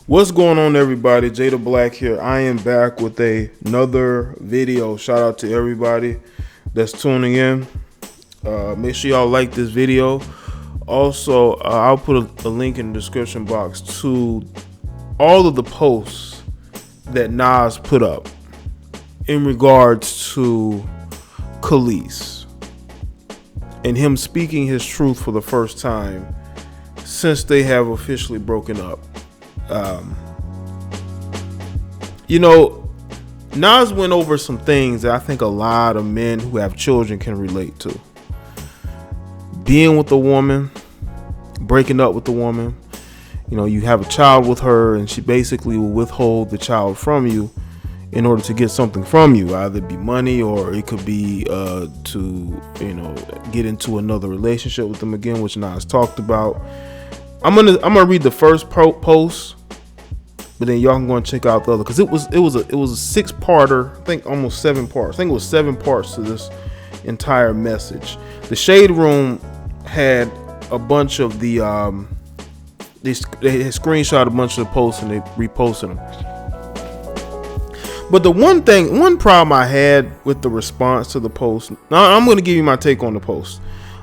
What's going on, everybody? Jay the Black here. I am back with another video. Shout out to everybody that's tuning in. Make sure y'all like this video. Also, I'll put a link in the description box to all of the posts that Nas put up in regards to Kelis and him speaking his truth for the first time since they have officially broken up. Nas went over some things that I think a lot of men who have children can relate to. Being with a woman, breaking up with the woman, you have a child with her and she basically will withhold the child from you in order to get something from you, either be money or it could be to get into another relationship with them again, which Nas talked about. I'm gonna read the first post, but then y'all can go and check out the other, because it was a 6-parter, I think almost 7 parts. I think it was 7 parts to this entire message. The Shade Room had a bunch of the they had screenshot a bunch of the posts and they reposted them. But the one problem I had with the response to the post, now I'm going to give you my take on the post.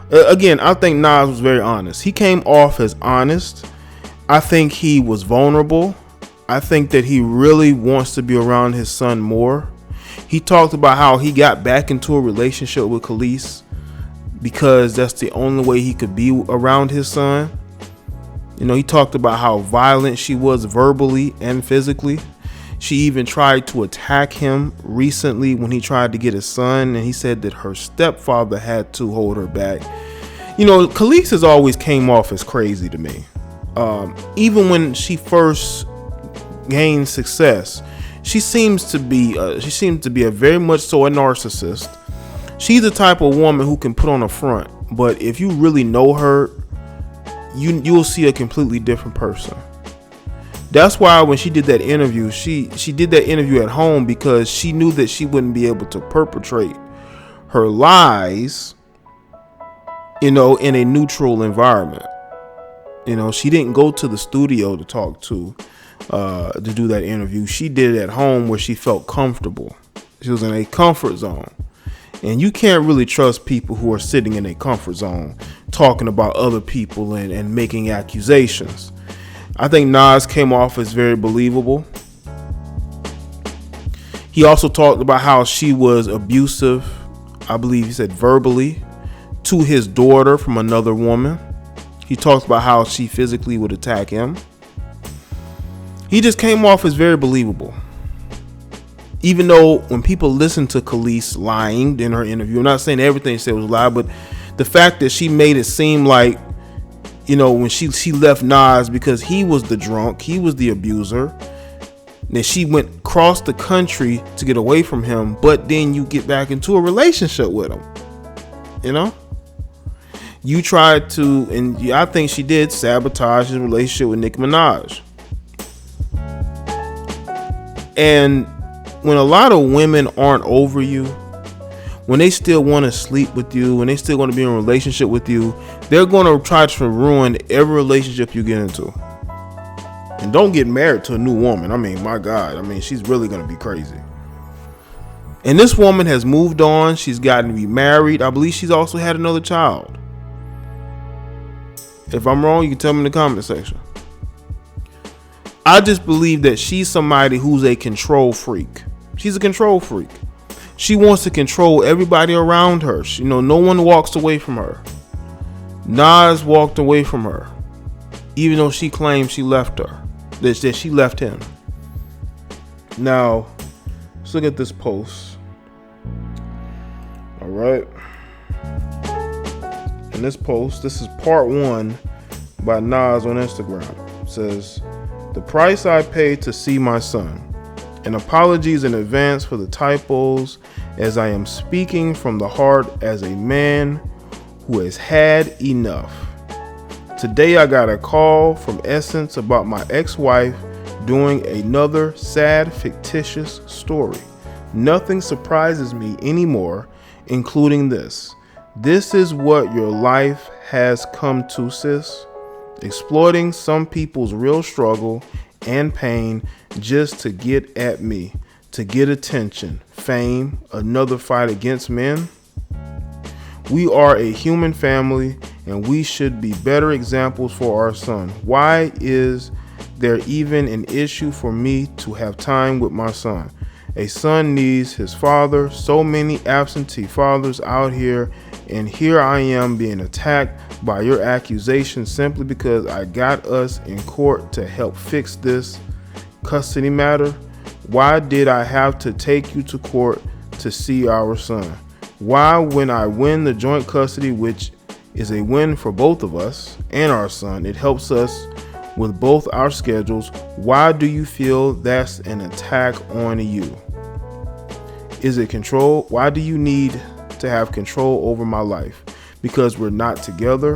Again, I think Nas was very honest. He came off as honest. I think he was vulnerable. I think that he really wants to be around his son more. He talked about how he got back into a relationship with Kelis because that's the only way he could be around his son. He talked about how violent she was verbally and physically. She even tried to attack him recently when he tried to get his son, and he said that her stepfather had to hold her back. Kelis has always came off as crazy to me. Even when she first gained success, she seems to be a very much so a narcissist. She's the type of woman who can put on a front, but if you really know her, you'll see a completely different person. That's why when she did that interview, she did that interview at home, because she knew that she wouldn't be able to perpetrate her lies, in a neutral environment. She didn't go to the studio to talk to do that interview. She did it at home where she felt comfortable. She was in a comfort zone. And you can't really trust people who are sitting in a comfort zone talking about other people and making accusations. I think Nas came off as very believable. He also talked about how she was abusive, I believe he said verbally, to his daughter from another woman. He talked about how she physically would attack him. He just came off as very believable. Even though when people listen to Kelis lying in her interview, I'm not saying everything she said was a lie, but the fact that she made it seem like, when she left Nas because he was the drunk, he was the abuser, that she went across the country to get away from him, but then you get back into a relationship with him. You tried to, and I think she did, sabotage his relationship with Nicki Minaj. And when a lot of women aren't over you, when they still want to sleep with you, when they still want to be in a relationship with you, they're going to try to ruin every relationship you get into. And don't get married to a new woman. My God. She's really going to be crazy. And this woman has moved on. She's gotten remarried. I believe she's also had another child. If I'm wrong, you can tell me in the comment section. I just believe that she's somebody who's a control freak. She's a control freak. She wants to control everybody around her. No one walks away from her. Nas walked away from her, even though she claimed she left her, that she left him. Now, let's look at this post. All right. In this post, this is part 1 by Nas on Instagram. It says, "The price I paid to see my son. And apologies in advance for the typos, as I am speaking from the heart as a man who has had enough. Today I got a call from Essence about my ex-wife doing another sad, fictitious story. Nothing surprises me anymore, including this. This is what your life has come to, sis. Exploiting some people's real struggle and pain just to get at me, to get attention, fame, another fight against men? We are a human family and we should be better examples for our son. Why is there even an issue for me to have time with my son? A son needs his father. So many absentee fathers out here, and here I am being attacked by your accusations simply because I got us in court to help fix this custody matter. Why did I have to take you to court to see our son? Why, when I win the joint custody, which is a win for both of us and our son, it helps us with both our schedules, why do you feel that's an attack on you? Is it control? Why do you need to have control over my life? Because we're not together?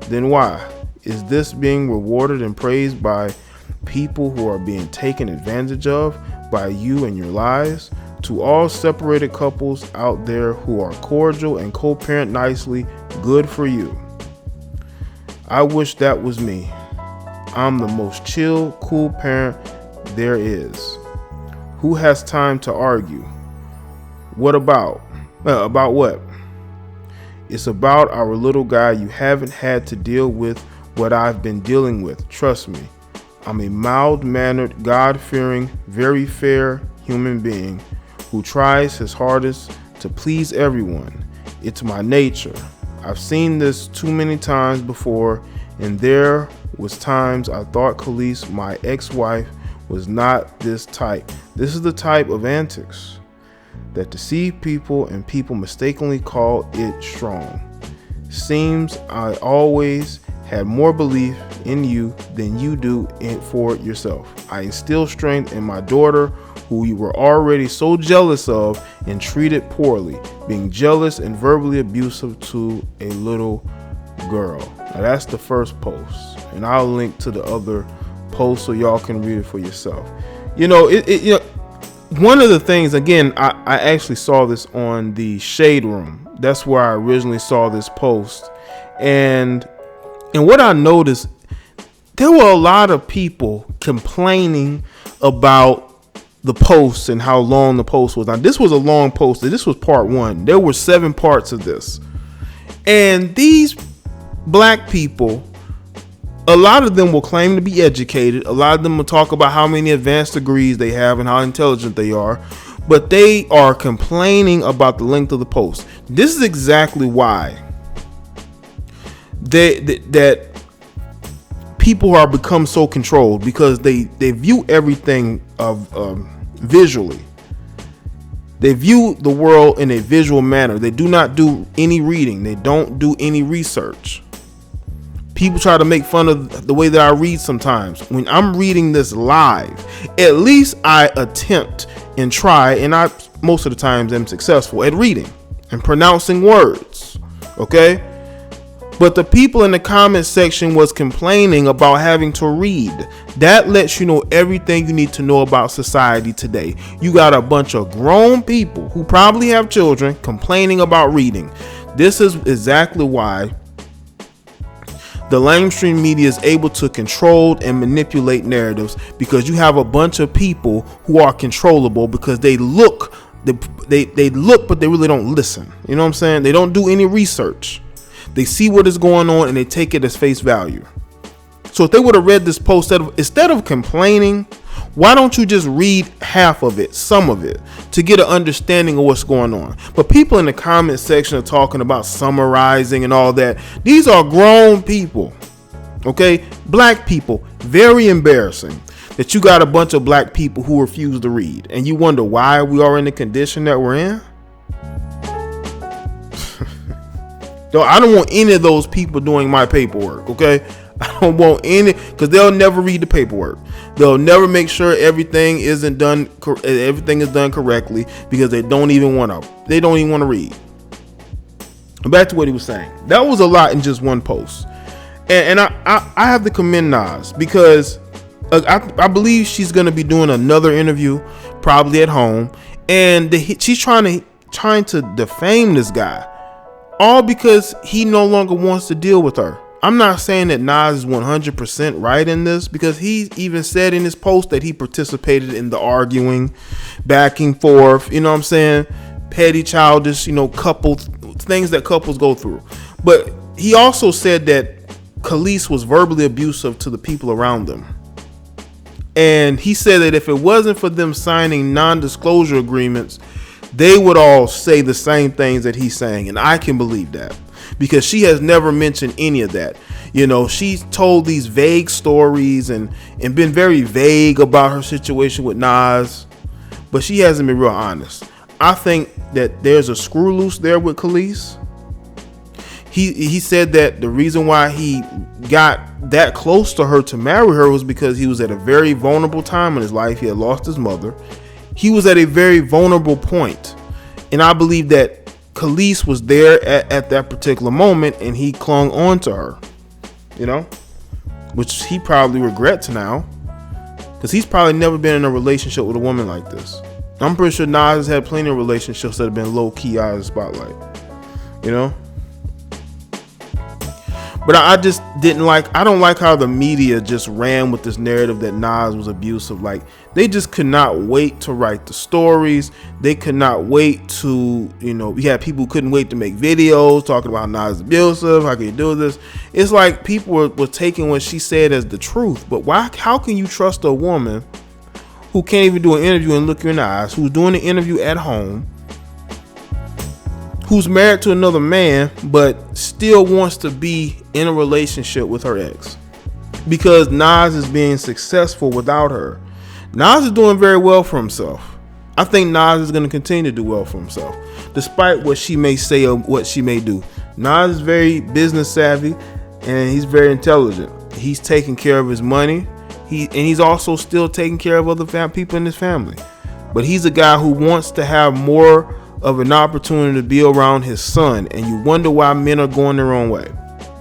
Then why? Is this being rewarded and praised by people who are being taken advantage of by you and your lies? To all separated couples out there who are cordial and co-parent nicely, good for you. I wish that was me. I'm the most chill, cool parent there is. Who has time to argue? What about? About what? It's about our little guy. You haven't had to deal with what I've been dealing with. Trust me. I'm a mild-mannered, God-fearing, very fair human being who tries his hardest to please everyone. It's my nature. I've seen this too many times before, and there was times I thought Kelis, my ex-wife, was not this type. This is the type of antics that deceive people and people mistakenly call it strong. Seems I always had more belief in you than you do for yourself. I instill strength in my daughter, who you were already so jealous of and treated poorly, being jealous and verbally abusive to a little girl. Now that's the first post, and I'll link to the other post so y'all can read it for yourself. You know, one of the things, again, I actually saw this on the Shade Room. That's where I originally saw this post. And what I noticed, there were a lot of people complaining about the post and how long the post was. Now, this was a long post. This was part one. There were 7 parts of this. And these black people, a lot of them will claim to be educated. A lot of them will talk about how many advanced degrees they have and how intelligent they are. But they are complaining about the length of the post. This is exactly why that people are become so controlled, because they view everything visually. They view the world in a visual manner. They do not do any reading. They don't do any research. People try to make fun of the way that I read sometimes. When I'm reading this live, at least I attempt and try, and I most of the times am successful at reading and pronouncing words. Okay? But the people in the comment section was complaining about having to read. That lets you know everything you need to know about society today. You got a bunch of grown people who probably have children complaining about reading. This is exactly why the mainstream media is able to control and manipulate narratives, because you have a bunch of people who are controllable because they look, they look, but they really don't listen. You know what I'm saying? They don't do any research. They see what is going on and they take it as face value. So if they would have read this post, instead of complaining, why don't you just read half of it, some of it, to get an understanding of what's going on? But people in the comment section are talking about summarizing and all that. These are grown people, okay? Black people. Very embarrassing that you got a bunch of black people who refuse to read, and you wonder why we are in the condition that we're in. Though I don't want any of those people doing my paperwork, okay? I don't want any, because they'll never read the paperwork. They'll never make sure everything is done correctly, because they don't even want to read. Back to what he was saying. That was a lot in just one post. And I have to commend Nas, because I believe she's going to be doing another interview, probably at home, and she's trying to defame this guy, all because he no longer wants to deal with her. I'm not saying that Nas is 100% right in this, because he even said in his post that he participated in the arguing back and forth, you know what I'm saying? Petty, childish, you know, couple things that couples go through. But he also said that Kelis was verbally abusive to the people around them. And he said that if it wasn't for them signing non-disclosure agreements, they would all say the same things that he's saying. And I can believe that, because she has never mentioned any of that. You know, she's told these vague stories and been very vague about her situation with Nas, but she hasn't been real honest. I think that there's a screw loose there with Kelis. He said that the reason why he got that close to her to marry her was because he was at a very vulnerable time in his life. He had lost his mother. He was at a very vulnerable point. And I believe that Kelis was there at that particular moment, and he clung on to her, you know, which he probably regrets now, because he's probably never been in a relationship with a woman like this. I'm pretty sure Nas has had plenty of relationships that have been low key out of the spotlight, you know. But I just I don't like how the media just ran with this narrative that Nas was abusive. Like, they just could not wait to write the stories. They could not wait to, you know, we had people who couldn't wait to make videos talking about Nas is abusive. How can you do this? It's like people were taking what she said as the truth. But how can you trust a woman who can't even do an interview and look you in the eyes, who's doing the interview at home, who's married to another man, but still wants to be in a relationship with her ex because Nas is being successful without her? Nas is doing very well for himself. I think Nas is going to continue to do well for himself, despite what she may say or what she may do. Nas is very business savvy, and he's very intelligent. He's taking care of his money. He's also still taking care of other people in his family. But he's a guy who wants to have more of an opportunity to be around his son, and you wonder why men are going their own way.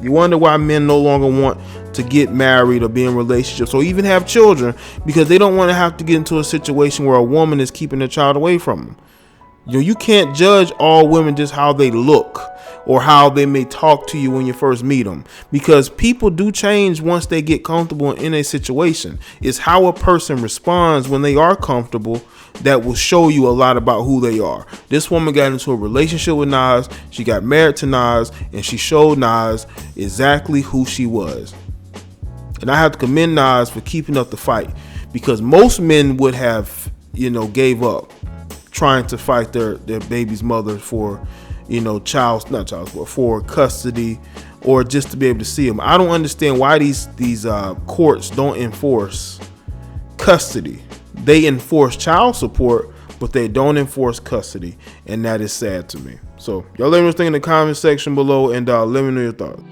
You wonder why men no longer want to get married or be in relationships or even have children, because they don't want to have to get into a situation where a woman is keeping their child away from them. You know, you can't judge all women just how they look or how they may talk to you when you first meet them, because people do change once they get comfortable in a situation. It's how a person responds when they are comfortable that will show you a lot about who they are. This woman got into a relationship with Nas. She got married to Nas, and she showed Nas exactly who she was. And I have to commend Nas for keeping up the fight, because most men would have, you know, gave up trying to fight their baby's mother for, you know, for custody or just to be able to see them. I don't understand why these courts don't enforce custody. They enforce child support, but they don't enforce custody, and that is sad to me. So y'all let me know in the comment section below, and let me know your thoughts.